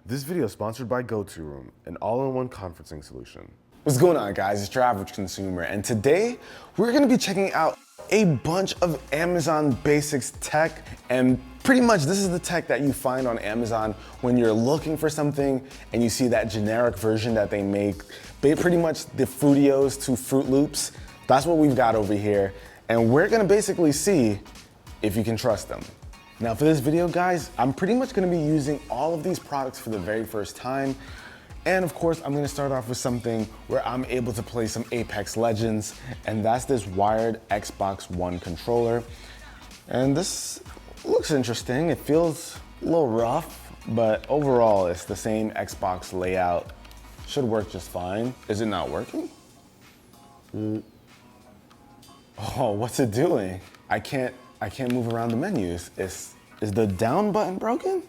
This video is sponsored by GoToRoom, an all-in-one conferencing solution. What's going on, guys? It's your average consumer, and today we're gonna be checking out a bunch of Amazon Basics tech, and pretty much this is the tech that you find on Amazon when you're looking for something and you see that generic version that they make, pretty much the Fruitios to Fruit Loops. That's what we've got over here, and we're gonna basically see if you can trust them. Now for this video, guys, I'm pretty much gonna be using all of these products for the very first time. And of course, I'm gonna start off with something where I'm able to play some Apex Legends, and that's this wired Xbox One controller. And this looks interesting. It feels a little rough, but overall, it's the same Xbox layout. Should work just fine. Is it not working? Oh, what's it doing? I can't move around the menus. Is the down button broken?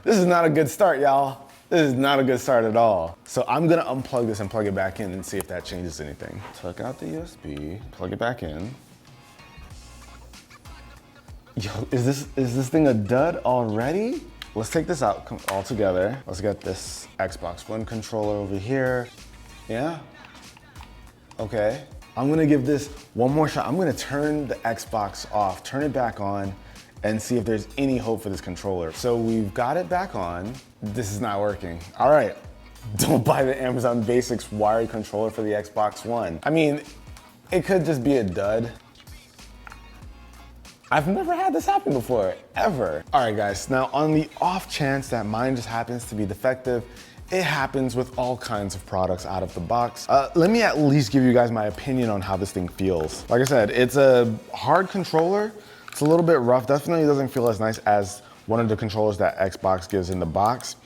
This is not a good start, y'all. This is not a good start at all. So I'm gonna unplug this and plug it back in and see if that changes anything. Took out the USB, plug it back in. Yo, is this thing a dud already? Let's take this out all together. Let's get this Xbox One controller over here. Yeah? Okay. I'm gonna give this one more shot. I'm gonna turn the Xbox off, turn it back on, and see if there's any hope for this controller. So we've got it back on. This is not working. All right, don't buy the Amazon Basics wired controller for the Xbox One. I mean, it could just be a dud. I've never had this happen before, ever. All right, guys, now on the off chance that mine just happens to be defective, it happens with all kinds of products out of the box. Let me at least give you guys my opinion on how this thing feels. Like I said, it's a hard controller. It's a little bit rough. Definitely doesn't feel as nice as one of the controllers that Xbox gives in the box.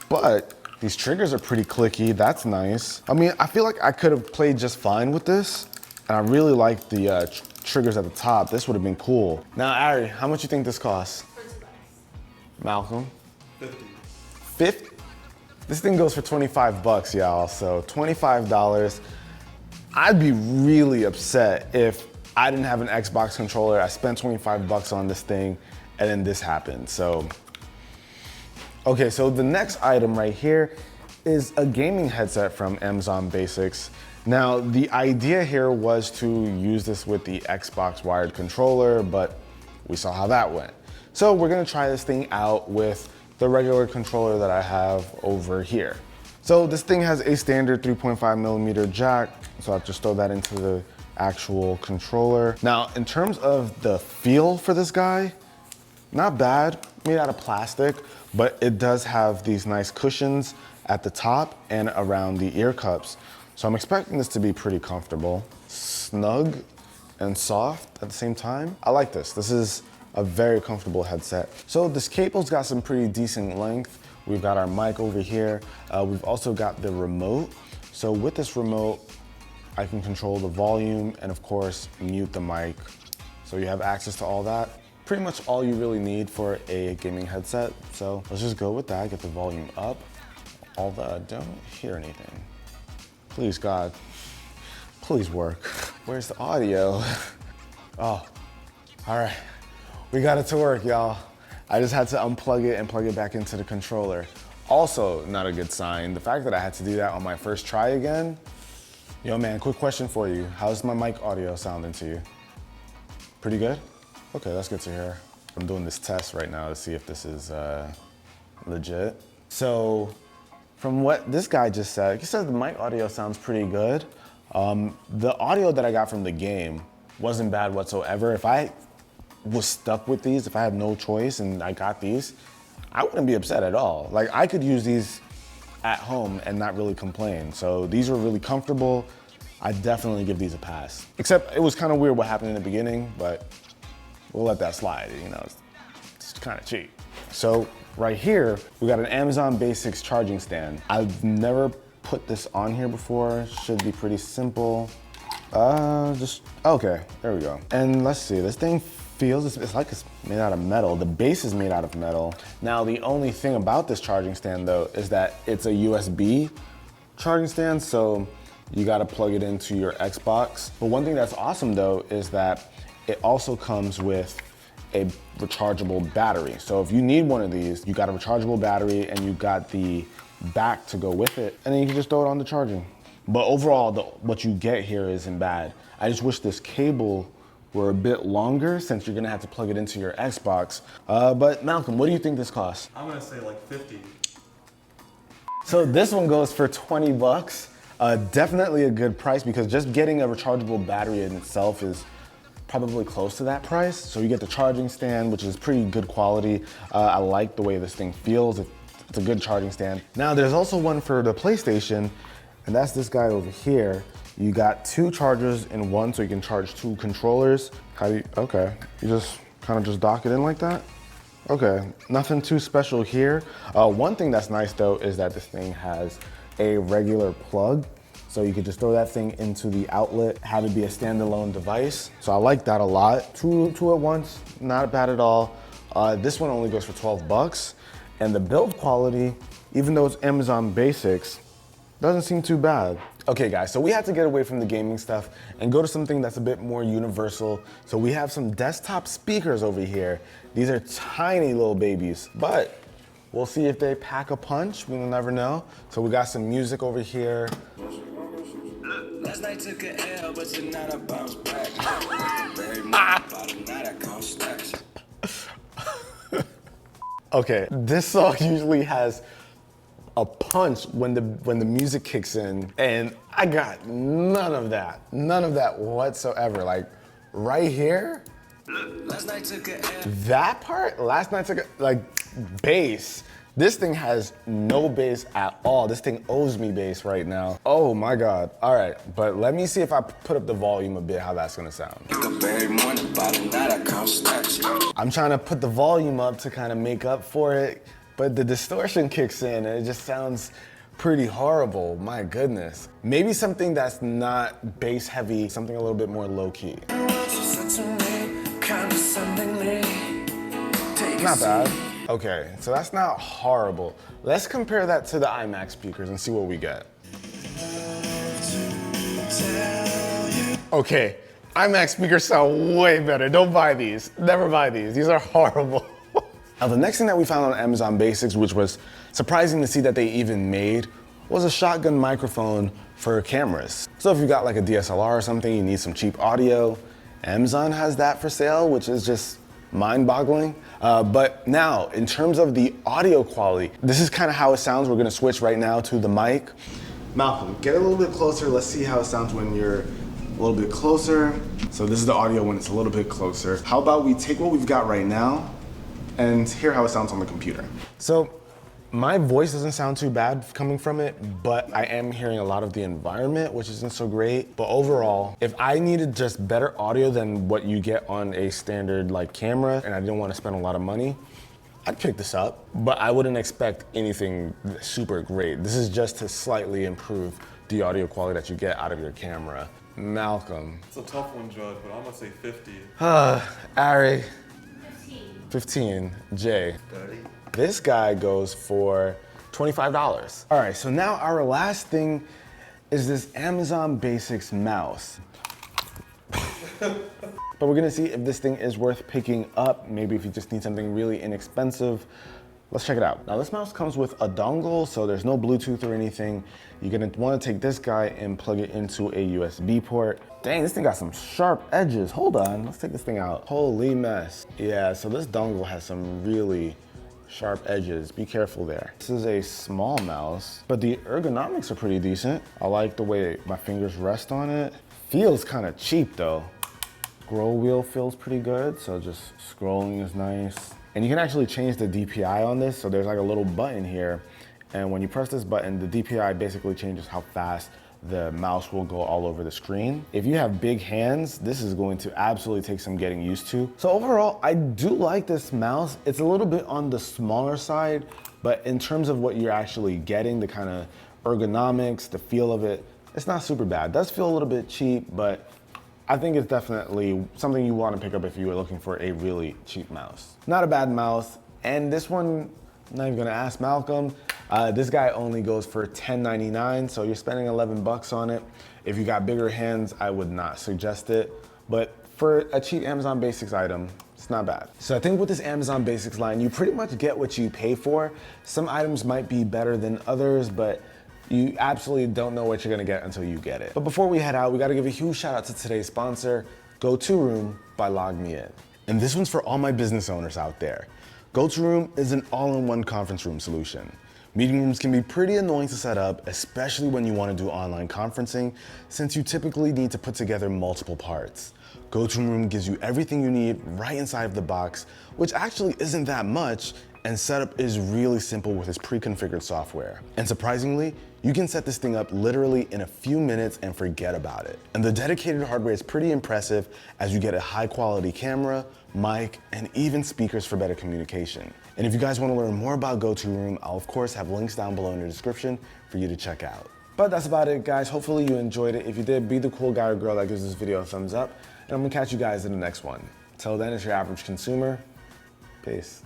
But these triggers are pretty clicky. That's nice. I mean, I feel like I could have played just fine with this. And I really like the triggers at the top. This would have been cool. Now, Ari, how much you think this costs? Malcolm? 50. 50? This thing goes for 25 bucks, y'all. So $25. I'd be really upset if I didn't have an Xbox controller. I spent 25 bucks on this thing and then this happened. So, okay, so the next item right here is a gaming headset from Amazon Basics. Now, the idea here was to use this with the Xbox wired controller, but we saw how that went. So we're gonna try this thing out with the regular controller that I have over here. So this thing has a standard 3.5mm jack, so I'll just throw that into the actual controller. Now, in terms of the feel for this guy, not bad, made out of plastic, but it does have these nice cushions at the top and around the ear cups. So I'm expecting this to be pretty comfortable, snug and soft at the same time. I like this. This is a very comfortable headset. So this cable's got some pretty decent length. We've got our mic over here. We've also got the remote. So with this remote, I can control the volume and of course, mute the mic. So you have access to all that. Pretty much all you really need for a gaming headset. So let's just go with that, get the volume up. Don't hear anything. Please, God, please work. Where's the audio? Oh, all right. We got it to work, y'all. I just had to unplug it and plug it back into the controller. Also, not a good sign. The fact that I had to do that on my first try again. Yo, man, quick question for you. How's my mic audio sounding to you? Pretty good? Okay, that's good to hear. I'm doing this test right now to see if this is legit. So, from what this guy just said, he said the mic audio sounds pretty good. The audio that I got from the game wasn't bad whatsoever. If I was stuck with these, if I had no choice and I got these, I wouldn't be upset at all. Like, I could use these at home and not really complain. So these were really comfortable. I definitely give these a pass. Except it was kind of weird what happened in the beginning, but we'll let that slide, you know, it's kind of cheap. So right here, we got an Amazon Basics charging stand. I've never put this on here before. Should be pretty simple. Okay, there we go. And let's see, this thing feels, it's like it's made out of metal. The base is made out of metal. Now, the only thing about this charging stand though, is that it's a USB charging stand, so you gotta plug it into your Xbox. But one thing that's awesome though, is that it also comes with a rechargeable battery. So if you need one of these, you got a rechargeable battery and you got the back to go with it, and then you can just throw it on the charging. But overall, what you get here isn't bad. I just wish this cable were a bit longer since you're gonna have to plug it into your Xbox. But Malcolm, what do you think this costs? I'm gonna say like 50. So this one goes for 20 bucks. Definitely a good price because just getting a rechargeable battery in itself is probably close to that price. So you get the charging stand, which is pretty good quality. I like the way this thing feels. It's a good charging stand. Now there's also one for the PlayStation, and that's this guy over here. You got 2 chargers in one, so you can charge 2 controllers. Okay, you just kind of just dock it in like that? Okay, nothing too special here. One thing that's nice though is that this thing has a regular plug. So you could just throw that thing into the outlet, have it be a standalone device. So I like that a lot. Two at once, not bad at all. This one only goes for 12 bucks. And the build quality, even though it's Amazon Basics, doesn't seem too bad. Okay guys, so we had to get away from the gaming stuff and go to something that's a bit more universal. So we have some desktop speakers over here. These are tiny little babies, but we'll see if they pack a punch. We'll never know. So we got some music over here. Last night took an L, but tonight I bounce back. Okay, this song usually has a punch when the music kicks in, and I got none of that whatsoever. Like right here, Last night took an L. that part, last night took like bass. This thing has no bass at all. This thing owes me bass right now. Oh my God. All right, but let me see if I put up the volume a bit, how that's gonna sound. I'm trying to put the volume up to kind of make up for it, but the distortion kicks in and it just sounds pretty horrible, my goodness. Maybe something that's not bass heavy, something a little bit more low key. Not bad. Okay, so that's not horrible. Let's compare that to the iMac speakers and see what we get. Okay, iMac speakers sound way better. Don't buy these. Never buy these. These are horrible. Now, the next thing that we found on Amazon Basics, which was surprising to see that they even made, was a shotgun microphone for cameras. So if you got like a DSLR or something, you need some cheap audio, Amazon has that for sale, which is just mind-boggling. But now, in terms of the audio quality, this is kind of how it sounds. We're gonna switch right now to the mic. Malcolm, get a little bit closer. Let's see how it sounds when you're a little bit closer. So this is the audio when it's a little bit closer. How about we take what we've got right now and hear how it sounds on the computer. So my voice doesn't sound too bad coming from it, but I am hearing a lot of the environment, which isn't so great. But overall, if I needed just better audio than what you get on a standard like camera, and I didn't want to spend a lot of money, I'd pick this up, but I wouldn't expect anything super great. This is just to slightly improve the audio quality that you get out of your camera. Malcolm. It's a tough one, Judge, but I'm gonna say 50. Ari. 15. Jay. 30. This guy goes for $25. All right, so now our last thing is this Amazon Basics mouse. But we're gonna see if this thing is worth picking up. Maybe if you just need something really inexpensive. Let's check it out. Now this mouse comes with a dongle, so there's no Bluetooth or anything. You're gonna wanna take this guy and plug it into a USB port. Dang, this thing got some sharp edges. Hold on, let's take this thing out. Holy mess. Yeah, so this dongle has some really sharp edges. Be careful there. This is a small mouse, but the ergonomics are pretty decent. I like the way my fingers rest on it. Feels kind of cheap though. Scroll wheel feels pretty good, so just scrolling is nice. And you can actually change the DPI on this, so there's like a little button here, and when you press this button, the DPI basically changes how fast the mouse will go all over the screen. If you have big hands, this is going to absolutely take some getting used to. So overall, I do like this mouse. It's a little bit on the smaller side, but in terms of what you're actually getting, the kind of ergonomics, the feel of it, it's not super bad. It does feel a little bit cheap, but I think it's definitely something you want to pick up if you were looking for a really cheap mouse. Not a bad mouse, and this one, I'm not even gonna ask Malcolm. This guy only goes for $10.99, so you're spending 11 bucks on it. If you got bigger hands, I would not suggest it. But for a cheap Amazon Basics item, It's not bad. So I think with this Amazon Basics line, you pretty much get what you pay for. Some items might be better than others, but you absolutely don't know what you're gonna get until you get it. But before we head out, we gotta give a huge shout out to today's sponsor, GoToRoom by LogMeIn. And this one's for all my business owners out there. GoToRoom is an all-in-one conference room solution. Meeting rooms can be pretty annoying to set up, especially when you want to do online conferencing, since you typically need to put together multiple parts. GoToRoom gives you everything you need right inside of the box, which actually isn't that much, and setup is really simple with its pre-configured software. And surprisingly, you can set this thing up literally in a few minutes and forget about it. And the dedicated hardware is pretty impressive as you get a high quality camera, mic, and even speakers for better communication. And if you guys want to learn more about GoToRoom, I'll of course have links down below in the description for you to check out. But that's about it, guys. Hopefully you enjoyed it. If you did, be the cool guy or girl that gives this video a thumbs up, and I'm gonna catch you guys in the next one. Till then, it's your average consumer. Peace.